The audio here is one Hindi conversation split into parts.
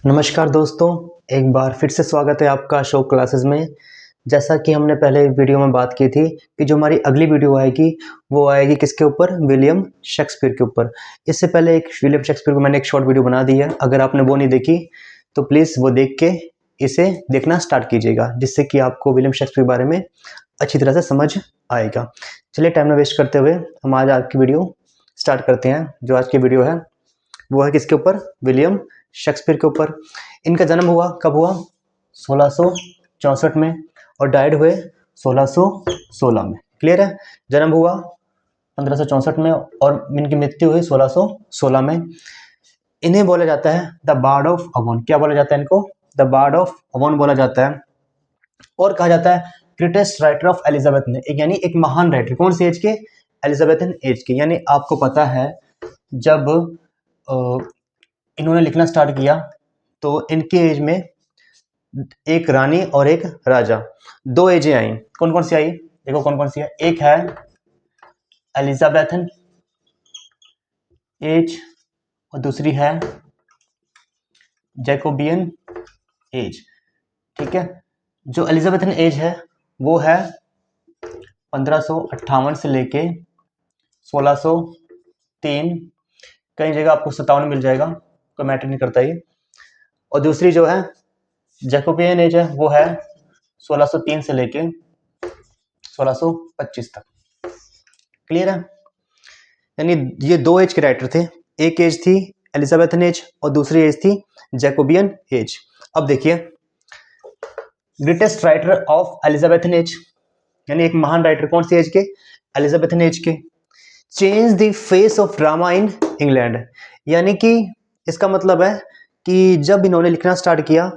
नमस्कार दोस्तों, एक बार फिर से स्वागत है आपका शो क्लासेस में। जैसा कि हमने पहले वीडियो में बात की थी कि जो हमारी अगली वीडियो आएगी वो आएगी किसके ऊपर, विलियम शेक्सपियर के ऊपर। इससे पहले एक विलियम शेक्सपियर को मैंने एक शॉर्ट वीडियो बना दी है। अगर आपने वो नहीं देखी तो प्लीज़ वो देख के इसे देखना स्टार्ट कीजिएगा, जिससे कि आपको विलियम शेक्सपियर के बारे में अच्छी तरह से समझ आएगा। चलिए टाइम ना वेस्ट करते हुए हम आज की वीडियो स्टार्ट करते हैं। जो आज की वीडियो है वो है किसके ऊपर, विलियम शेक्सपियर के ऊपर। इनका जन्म हुआ कब हुआ, 1664 में, और डाइड हुए 1616 में। क्लियर है, जन्म हुआ 1564 में और इनकी मृत्यु हुई 1616 में। इन्हें बोला जाता है द बार्ड ऑफ अवोन। क्या बोला जाता है इनको? द बार्ड ऑफ अवोन बोला जाता है। और कहा जाता है ग्रेटेस्ट राइटर ऑफ एलिजाबेथन, यानी एक महान राइटर। कौन सी एज के? एलिजाबेथन एज के। यानी आपको पता है जब इन्होंने लिखना स्टार्ट किया तो इनकी एज में एक रानी और एक राजा, दो एजें आई। कौन कौन सी आई? देखो कौन कौन सी है। एक है एलिजाबेथन एज और दूसरी है जैकोबियन एज। ठीक है, जो एलिजाबेथन एज है वो है 1558 से लेके 1603, कई जगह आपको 57 मिल जाएगा, कोई मैटर नहीं करता ये। और दूसरी जो है जैकोबियन एज है वो है 1603 से लेके 1625 तक। क्लियर है, यानी ये दो एज के राइटर थे। एक एज थी एलिजाबेथन एज और दूसरी एज थी जैकोबियन एज। अब देखिए, greatest writer of Elizabethan age, यानी एक महान राइटर कौन सी एज के? एलिजाबेथन एज के। Change the face of drama in England, यानी कि इसका मतलब है कि जब इन्होंने लिखना स्टार्ट किया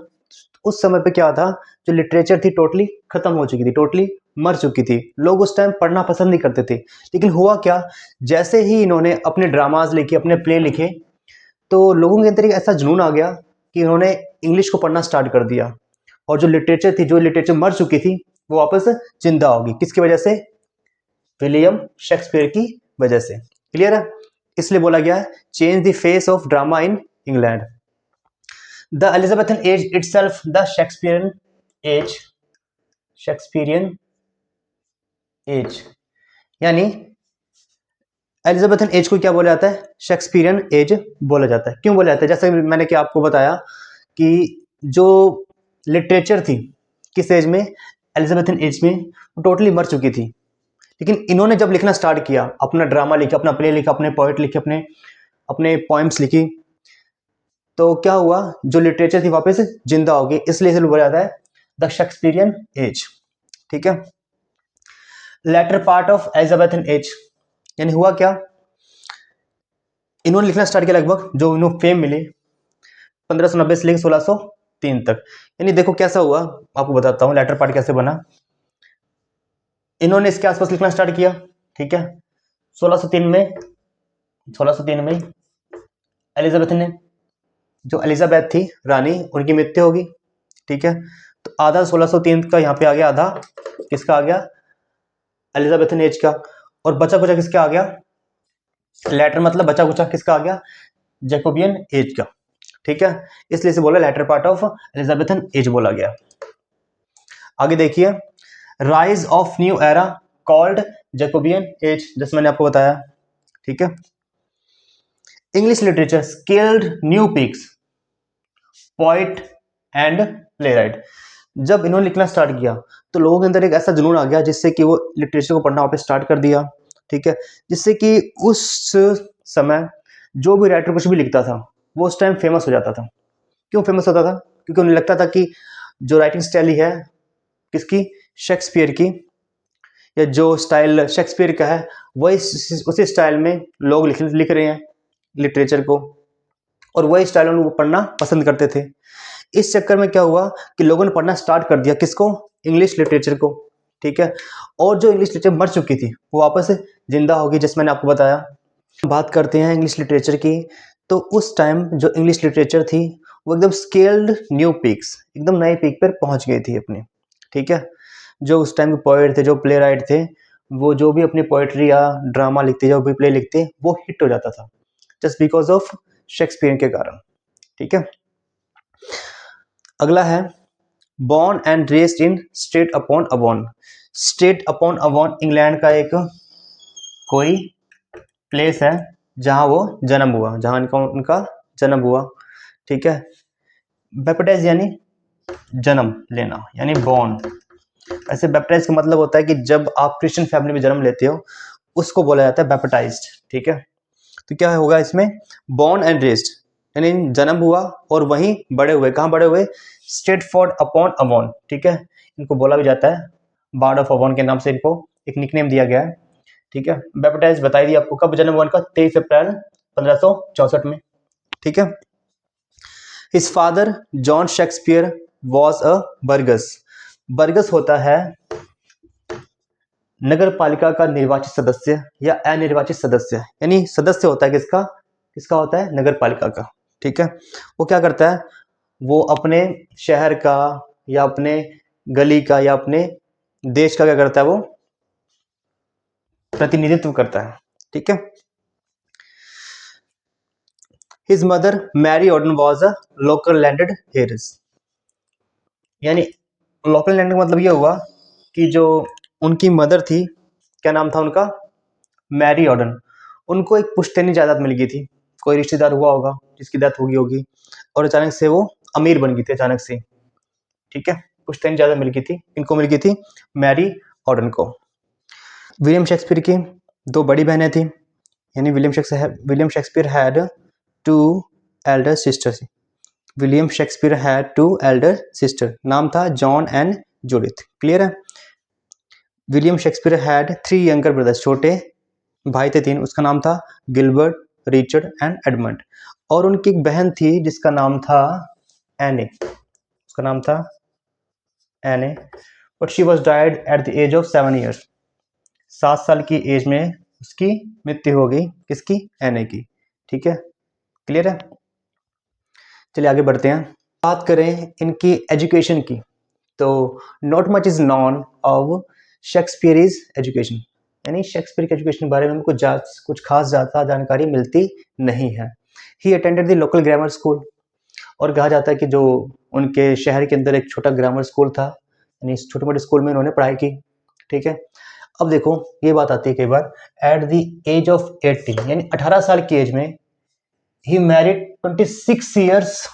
उस समय पे क्या था, जो लिटरेचर थी टोटली खत्म हो चुकी थी, टोटली मर चुकी थी। लोग उस टाइम पढ़ना पसंद नहीं करते थे। लेकिन हुआ क्या, जैसे ही इन्होंने अपने ड्रामाज लिखे, अपने प्ले लिखे, तो लोगों के अंदर एक ऐसा जुनून आ गया कि इन्होंने इंग्लिश को पढ़ना स्टार्ट कर दिया। और जो लिटरेचर थी, जो लिटरेचर मर चुकी थी, वो वापस जिंदा होगी। किसकी वजह से? विलियम शेक्सपियर की वजह से। क्लियर है, इसलिए बोला गया है change the face of drama in England. The Elizabethan age itself the Shakespearean age, Shakespearean age, यानी एलिजाबेथन एज को क्या बोला जाता है? शेक्सपियरियन एज बोला जाता है। क्यों बोला जाता है? जैसे मैंने क्या आपको बताया कि जो लिटरेचर थी किस एज में, एलिजाबेथन एज में, वो टोटली मर चुकी थी। लेकिन इन्होंने जब लिखना स्टार्ट किया, अपना ड्रामा लिखा, अपना प्ले लिखा, अपने पोएट लिखे, अपने अपने पोएम्स लिखी, तो क्या हुआ, जो लिटरेचर थी वापस जिंदा होगी। इसलिए इसे बोला जाता है द शेक्सपियरियन एज। ठीक है, later part of Elizabethan age, यानी हुआ क्या, इन्होंने लिखना स्टार्ट किया लगभग, जो इन्होंने फेम मिली 1590 से लेकर 1603 तक। यानी देखो कैसा हुआ, आपको बताता हूँ लेटर पार्ट कैसे बना। इन्होंने इसके आसपास लिखना स्टार्ट किया, ठीक है, 1603 में 1603 में एलिजाबेथ ने, जो एलिजाबेथ थी रानी, उनकी मृत्यु होगी। ठीक है, तो आधा 1603 का यहाँ पे आ गया, आधा किसका आ गया? एलिजाबेथन एज का। और बचा कुचा किसका आ गया? लेटर मतलब बचा कुचा किसका आ गया? जैकोबियन एज का। ठीक है, इसलिए इसे बोला later part of Elizabethan age बोला गया। आगे देखिए, rise of new era called Jacobean age, जैसे मैंने आपको बताया। ठीक है, English literature scaled new peaks, poet and playwright. जब इन्होंने लिखना स्टार्ट किया तो लोगों के अंदर एक ऐसा जुनून आ गया जिससे कि वो लिटरेचर को पढ़ना वापस स्टार्ट कर दिया। ठीक है, जिससे कि उस समय जो भी राइटर कुछ भी लिखता था वो उस टाइम फेमस हो जाता था। क्यों फेमस होता था? क्योंकि उन्हें लगता था कि जो राइटिंग स्टाइल ही है किसकी, शेक्सपियर की, या जो स्टाइल शेक्सपियर का है वही उसी स्टाइल में लोग लिख रहे हैं लिटरेचर को, और वही स्टाइल वो पढ़ना पसंद करते थे। इस चक्कर में क्या हुआ कि लोगों ने पढ़ना स्टार्ट कर दिया किसको? इंग्लिश लिटरेचर को। ठीक है, और जो इंग्लिश लिटरेचर मर चुकी थी वो वापस जिंदा होगी, जैसे मैंने आपको बताया। बात करते हैं इंग्लिश लिटरेचर की, तो उस टाइम जो इंग्लिश लिटरेचर थी वो एकदम स्केल्ड न्यू पीक्स, एकदम नए पीक पर पहुंच गई थी अपनी। ठीक है, जो उस टाइम के पोएट थे, जो प्ले राइट थे, वो जो भी अपनी पोएट्री या ड्रामा लिखते, जो भी प्ले लिखते, वो हिट हो जाता था जस्ट बिकॉज ऑफ शेक्सपियर के कारण। ठीक है, अगला है born and raised in state upon Avon. State upon Avon England का एक कोई प्लेस है जहां वो जन्म हुआ, जहां उनका जन्म हुआ। ठीक है। बैप्टाइज यानी जन्म लेना, यानी बॉर्न। ऐसे बैप्टाइज का मतलब होता है कि जब आप क्रिश्चियन फैमिली में जन्म लेते हो उसको बोला जाता है बैप्टाइज्ड। ठीक है। तो क्या होगा इसमें, बॉर्न एंड रेस्ड यानी जन्म हुआ और वहीं बड़े हुए। कहाँ बड़े हुए, स्टेटफोर्ड अपॉन अवॉन। ठीक है। इनको बोला भी जाता है बार्ड ऑफ अवॉन के नाम से, इनको एक निकनेम दिया गया है। ठीक है। बैप्टाइज बताई दी आपको, कब जन्म हुआ इनका, 23 अप्रैल 1564 में। ठीक है। His father John Shakespeare was a Burgess. Burgess होता है नगर पालिका का निर्वाचित सदस्य या अनिर्वाचित सदस्य, यानी सदस्य होता है किसका, किसका होता है, नगर पालिका का। ठीक है। वो क्या करता है, वो अपने शहर का या अपने गली का या अपने देश का क्या करता है, वो प्रतिनिधित्व करता है। ठीक है। His mother Mary Arden was a local landed heirs. यानी लोकल लैंड का मतलब ये हुआ कि जो उनकी मदर थी, क्या नाम था उनका, मैरी ऑर्डन। उनको एक पुश्तैनी जायदाद मिल गई थी, कोई रिश्तेदार हुआ होगा जिसकी डेथ हो गई होगी और अचानक से वो अमीर बन गई थी अचानक से। ठीक है। पुश्तैनी जायदाद मिल गई थी, इनको मिल गई थी, मैरी ऑर्डन को। विलियम शेक्सपियर की दो बड़ी बहनें थी, यानी William Shakespeare had two elder sisters. William Shakespeare had two elder sister, नाम था जॉन एंड जूडिथ। क्लियर है। William Shakespeare had 3 younger brothers, छोटे भाई थे 3, उसका नाम था गिलबर्ट, रिचर्ड एंड एडमंड। और उनकी एक बहन थी जिसका नाम था एने, उसका नाम था Anne, but she was died at the age of 7 years. 7 साल की एज में उसकी मृत्यु हो गई, किसकी, एने की। ठीक है। क्लियर है। चलिए आगे बढ़ते हैं। बात करें इनकी एजुकेशन की, तो not much is none of Shakespeare is education, यानी शेक्सपियर के एजुकेशन के बारे में कुछ खास ज़्यादा जानकारी मिलती नहीं है। He attended the local grammar school, और कहा जाता है कि जो उनके शहर के अंदर एक छोटा ग्रामर स्कूल था, यानी इस छोटे मोटे स्कूल में उन्होंने पढ़ाई की। ठीक है। अब देखो ये बात आती है कई बार, एट द एज ऑफ 18 यानी 18 साल की एज में ही मैरिड 26 ईयर्स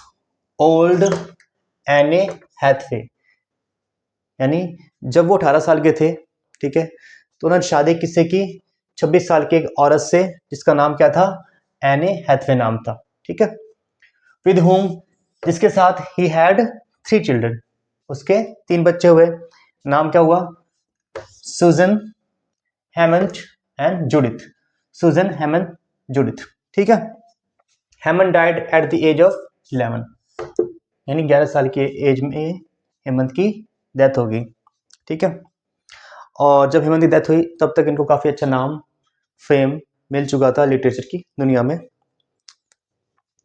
ओल्ड एने हैथवे, यानी जब वो 18 साल के थे, ठीक है, तो उन्होंने शादी किससे की, 26 साल की एक औरत से, जिसका नाम क्या था, एने हैथवे नाम था। ठीक है। विद होम, जिसके साथ ही हैड 3 चिल्ड्रन, उसके 3 बच्चे हुए। नाम क्या हुआ, Susan, Hamnet and Judith. Susan, Hamnet, Judith. ठीक है। Hamnet died at the age of 11, यानी 11 साल की एज में हेमंत की डेथ हो गई। ठीक है। और जब हेमंत की डेथ हुई तब तक इनको काफ़ी अच्छा नाम, फेम मिल चुका था लिटरेचर की दुनिया में।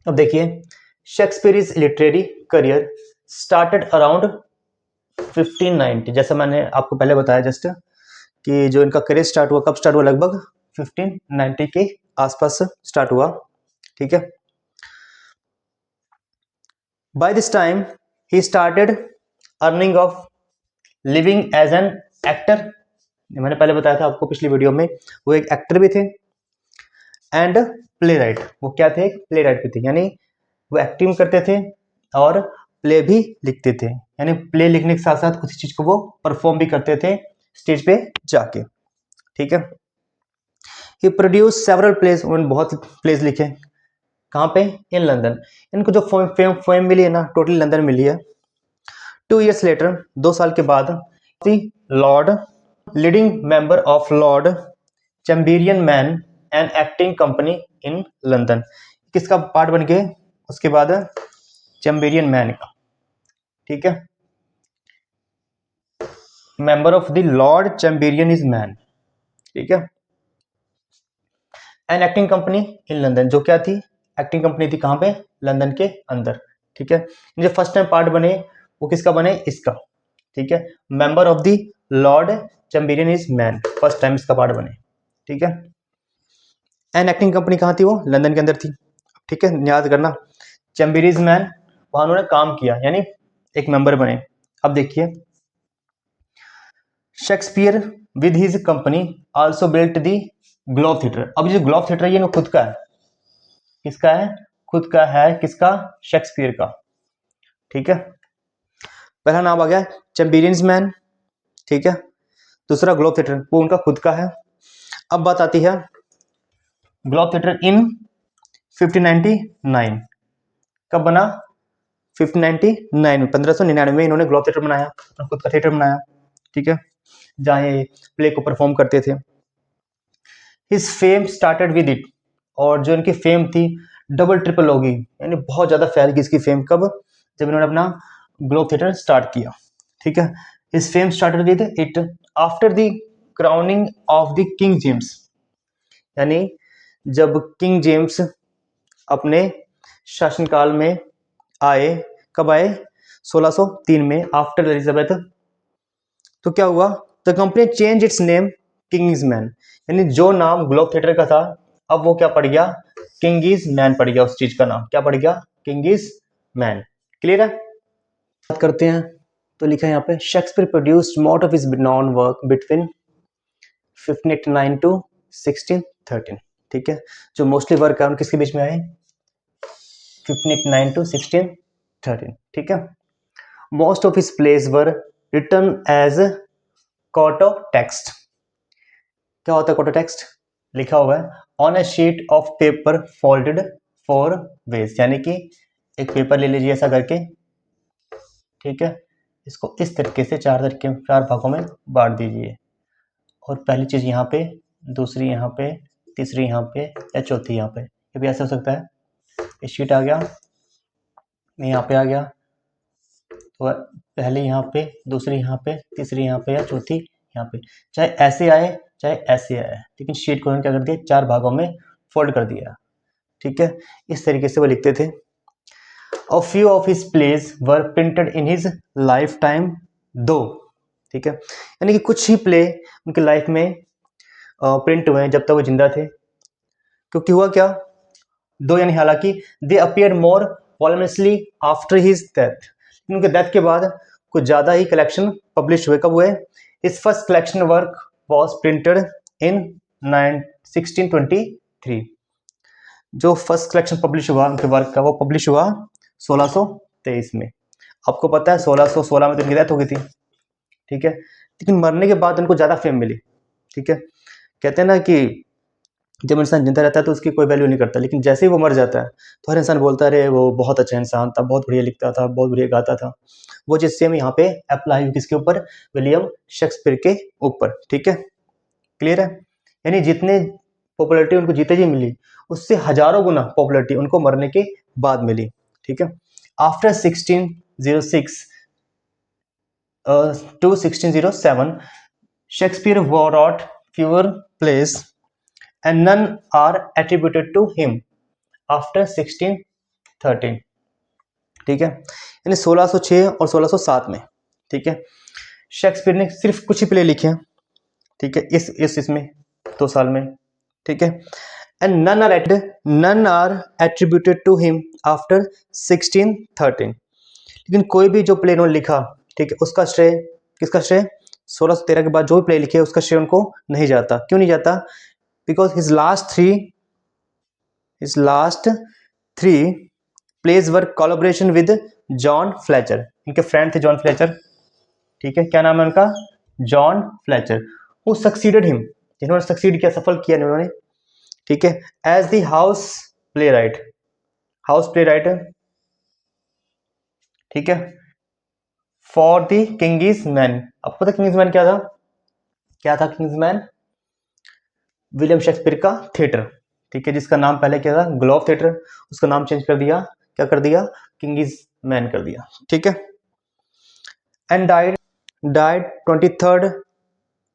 अब देखिए, Shakespeare is literary career started around 1590, जैसा मैंने आपको पहले बताया जस्ट, कि जो इनका करियर स्टार्ट हुआ, कब स्टार्ट हुआ, लगभग 1590 के आसपास स्टार्ट हुआ। ठीक है। By this time he started earning of living as an actor. मैंने पहले बताया था आपको पिछली वीडियो में, वो एक एक्टर भी थे एंड प्ले राइट। वो क्या थे, प्ले राइट भी थे, यानी वो एक्टिंग करते थे और प्ले भी लिखते थे, यानी प्ले लिखने के साथ साथ उसी चीज को वो परफॉर्म भी करते थे स्टेज पे जाके। ठीक है। ही प्रोड्यूस सेवरल प्लेस, उन्होंने बहुत प्लेस लिखे, कहाँ पे, इन लंदन। इनको जो फेम मिली है ना, टोटली लंदन मिली है। 2 years लेटर, 2 साल के बाद, lord leading member of lord Chamberlain man and acting company in London, किसका पार्ट बन गए उसके बाद, चैम्बेरियन मैन का। ठीक है। Member of the lord Chamberlain is man. ठीक है। And acting company in London, जो क्या थी, एक्टिंग कंपनी थी, कहां पे, लंदन के अंदर। ठीक है। जो फर्स्ट टाइम पार्ट बने वो किसका बने, इसका। ठीक है। Member of the lord Chamberlain is man, first time इसका पार्ट बने। ठीक है। एंड एक्टिंग कंपनी कहां थी, वो लंदन के अंदर थी। ठीक है। याद करना, चैम्बेरियन मैन वहां उन्होंने काम किया, यानी एक मेंबर बने। अब देखिए, Shakespeare with his company also built the globe theatre. अब जो ग्लोब थिएटर ये खुद का है, किसका है? खुद का है, किसका? शेक्सपियर का। ठीक है, पहला नाम आ गया चैम्बेरियंस मैन, ठीक है। दूसरा ग्लोब थिएटर, वो उनका खुद का है। अब बात आती है ग्लोब थिएटर इन 1599 कब बना? 1599 1599 में इन्होंने ग्लोब थिएटर बनाया, अपना खुद का थिएटर बनाया, ठीक है, जहाँ ये प्ले को परफॉर्म करते थे। His fame started with it, और जो इनकी फेम थी डबल ट्रिपल होगी, यानी बहुत ज़्यादा फैल गई इसकी फेम। कब? जब इन्होंने अपना ग्लोब थिएटर स्टार्ट किया, ठीक है। His fame started with it after the crowning of the king James, यानी जब किंग जेम्स अपने शासनकाल में आए। कब आए? 1603 में, आफ्टर एलिजाबेथ। तो क्या हुआ? The company change it's name Kings man, यानी जो नाम ग्लोब थिएटर का था अब वो क्या पड़ गया? किंग्स मैन पड़ गया। उस चीज का नाम क्या पड़ गया? Kings man. क्लियर है? बात करते हैं, तो लिखा है यहाँ पे Shakespeare produced most of his known work between 1589 to 1613, ठीक है। जो मोस्टली वर्क है किसके बीच में आए? 1589 टू 1613, ठीक है। Most of his plays were written as quarto text. क्या होता है कोटो टेक्स्ट? लिखा हुआ है on a sheet of paper folded 4 ways, यानी कि एक पेपर ले लीजिए ऐसा करके, ठीक है, इसको इस तरीके से 4 भागों में बांट दीजिए, और पहली चीज यहाँ पे, दूसरी यहाँ पे, तीसरी यहाँ पे, या चौथी यहाँ पे। ये भी ऐसा हो सकता है, ये शीट आ गया, यहाँ पे आ गया, तो पहली यहाँ पे, दूसरी यहाँ पे, तीसरी यहाँ पे, या चौथी यहाँ पे। चाहे ऐसे आए चाहे ऐसे आए, लेकिन शीट को उन्होंने क्या कर दिया? 4 भागों में फोल्ड कर दिया, ठीक है। इस तरीके से वो लिखते थे। A few of his plays were printed in his lifetime दो, ठीक है, यानी कि कुछ ही प्ले उनके लाइफ में प्रिंट हुए हैं जब तक वो जिंदा थे। क्योंकि हुआ क्या? दो, यानी हालांकि they appear more voluminously after his death, उनके डेथ के बाद कुछ ज़्यादा ही कलेक्शन पब्लिश हुए। कब हुए? His first collection work was printed in 1623। जो फर्स्ट कलेक्शन पब्लिश हुआ उनके वर्क का, वो पब्लिश हुआ 1623 में। आपको पता है 1616 में तो इनकी डेथ हो गई थी, ठीक है, लेकिन मरने के बाद उनको ज़्यादा फेम मिली, ठीक है। कहते हैं ना कि जब इंसान जिंदा रहता है तो उसकी कोई वैल्यू नहीं करता, लेकिन जैसे ही वो मर जाता है तो हर इंसान बोलता है अरे वो बहुत अच्छा इंसान था, बहुत बढ़िया लिखता था, बहुत बढ़िया गाता था। वो चीज़ सेम यहाँ पे अप्लाई हुई किसके ऊपर? विलियम शेक्सपियर के ऊपर, ठीक है। क्लियर है? यानी जितने पॉपुलैरिटी उनको जीते जी मिली, उससे हजारों गुना पॉपुलैरिटी उनको मरने के बाद मिली, ठीक है। After 1606 to 1607 Shakespeare wrote fewer plays and none are attributed to him after 1613, ठीक है, यानी 1606 और 1607 में, ठीक है, शेक्सपियर ने सिर्फ कुछ ही प्ले लिखे हैं, ठीक है, इस इसमें 2 साल में, ठीक है। And none are attributed to him after 1613, लेकिन कोई भी जो प्ले उन्होंने लिखा, ठीक है, उसका श्रेय किसका? श्रेय 1613 के बाद जो भी प्ले लिखे उसका श्रेय उनको नहीं जाता। क्यों नहीं जाता? Because his last three plays were collaboration with John Fletcher. इनके फ्रेंड थे जॉन फ्लेचर, ठीक है, क्या नाम है उनका? John Fletcher. Who succeeded him, जिन्होंने सक्सीड किया, सफल किया इन्होंने, ठीक है, as the house playwright, ठीक है, फॉर द किंग्स मैन। आपको पता किंग्स मैन क्या था? Kings man? विलियम शेक्सपियर का थिएटर, ठीक है, जिसका नाम पहले क्या था? ग्लोब थिएटर, उसका नाम चेंज कर दिया, क्या कर दिया? किंग्स मैन कर दिया, ठीक है। एंड डाइड 23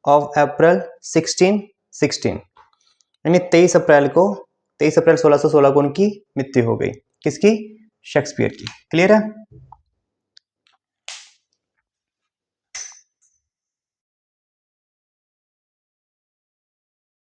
ऑफ अप्रैल 1616, यानी 23 अप्रैल 1616 को उनकी मृत्यु हो गई। किसकी? शेक्सपियर की। क्लियर है?